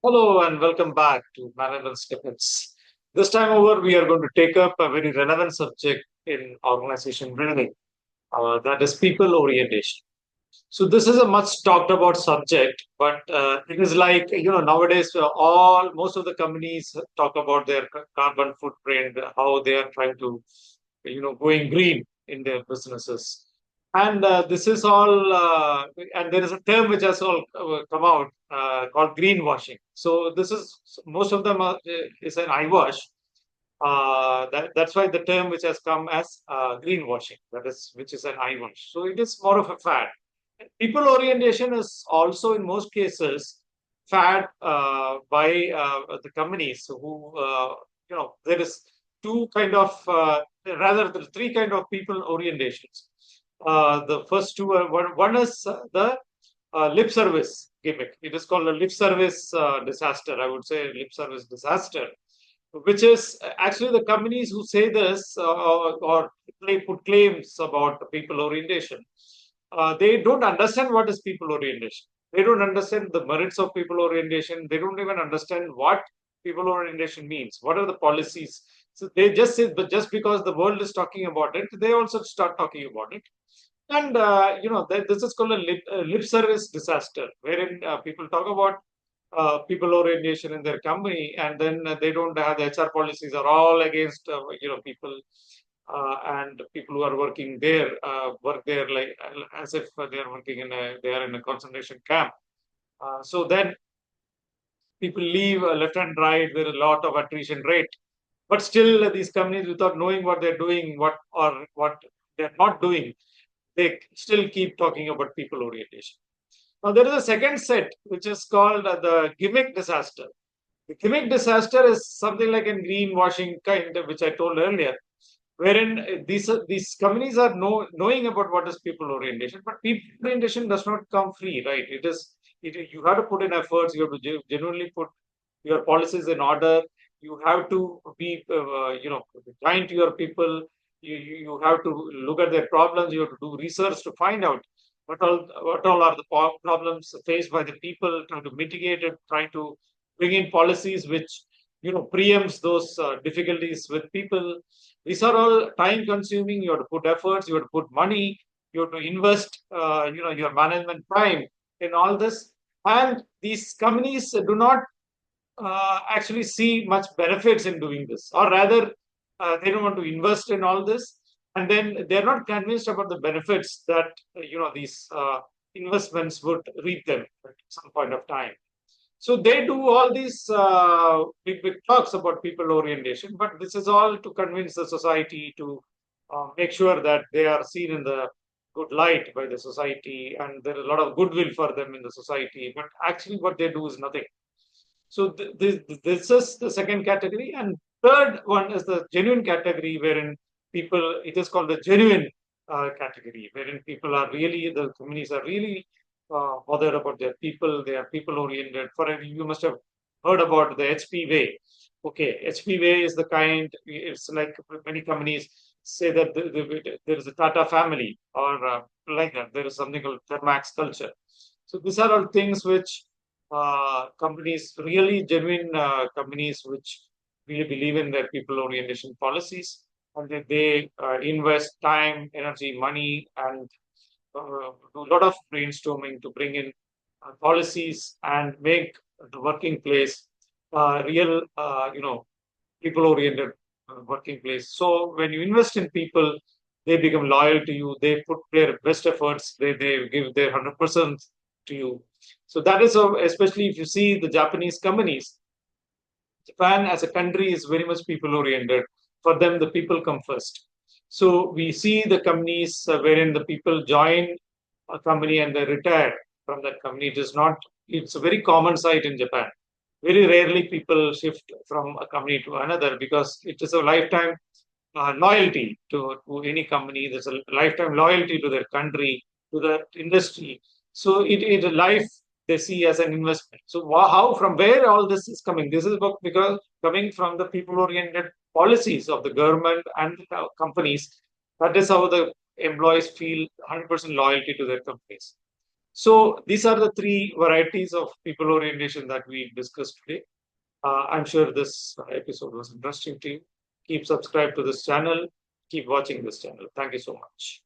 Hello and welcome back to Management Snippets. This time over, we are going to take up a very relevant subject in organization building, that is people orientation. So this is a much talked about subject, but it is like nowadays all most of the companies talk about their carbon footprint, how they are trying to going green in their businesses, and this is all. And there is a term which has all come out called greenwashing. So this is most of them is an eyewash. That's why the term which has come as greenwashing, that is, which is an eyewash. So it is more of a fad. People orientation is also in most cases fad by the companies who there is two kind of rather the three kind of people orientations. The first two are one is the lip service gimmick. It is called a lip service disaster. I would say lip service disaster, which is actually the companies who say this or put claims about the people orientation. They don't understand what is people orientation. They don't understand the merits of people orientation. They don't even understand what people orientation means. What are the policies? So they just say, but just because the world is talking about it, they also start talking about it. And this is called a lip service disaster, wherein people talk about people orientation in their company, and then they don't have the HR policies are all against people, and people who are working there work there like as if they are in a concentration camp. So then people leave left and right. There is a lot of attrition rate, but still these companies, without knowing what they're doing, what they're not doing, they still keep talking about people orientation. Now, there is a second set, which is called the gimmick disaster. The gimmick disaster is something like a greenwashing kind, which I told earlier, wherein these companies are knowing about what is people orientation, but people orientation does not come free, right? You have to put in efforts. You have to genuinely put your policies in order. You have to be kind to your people. You have to look at their problems. You have to do research to find out what all are the problems faced by the people, trying to mitigate it, trying to bring in policies which preempts those difficulties with people. These are all time consuming. You have to put efforts, you have to put money, you have to invest your management time in all this. And these companies do not actually see much benefits in doing this, or rather, they don't want to invest in all this, and then they're not convinced about the benefits that these investments would reap them at some point of time. So they do all these big talks about people orientation, but this is all to convince the society to make sure that they are seen in the good light by the society, and there is a lot of goodwill for them in the society. But actually, what they do is nothing. So this is the second category, and third one is the genuine category, wherein people, it is called the genuine category, wherein people are really, the communities are really bothered about their people. They are people oriented. You must have heard about the HP way. Okay, HP way is the kind. It's like many companies say that there is a Tata family, or like that. There is something called Thermax culture. So these are all things which companies, really genuine companies, which really believe in their people orientation policies, and they invest time, energy, money, and do a lot of brainstorming to bring in policies and make the working place real, people oriented working place. So when you invest in people, they become loyal to you. They put their best efforts. They give their 100% to you. So that is how, especially if you see the Japanese companies, Japan as a country is very much people oriented. For them, the people come first. So we see the companies wherein the people join a company and they retire from that company. It is not. It's a very common sight in Japan. Very rarely people shift from a company to another, because it is a lifetime loyalty to any company. There's a lifetime loyalty to their country, to the industry. So it a life they see as an investment. So how, from where all this is coming? This is because coming from the people-oriented policies of the government and the companies. That is how the employees feel 100% loyalty to their companies. So these are the three varieties of people orientation that we discussed today. I'm sure this episode was interesting to you. Keep subscribed to this channel. Keep watching this channel. Thank you so much.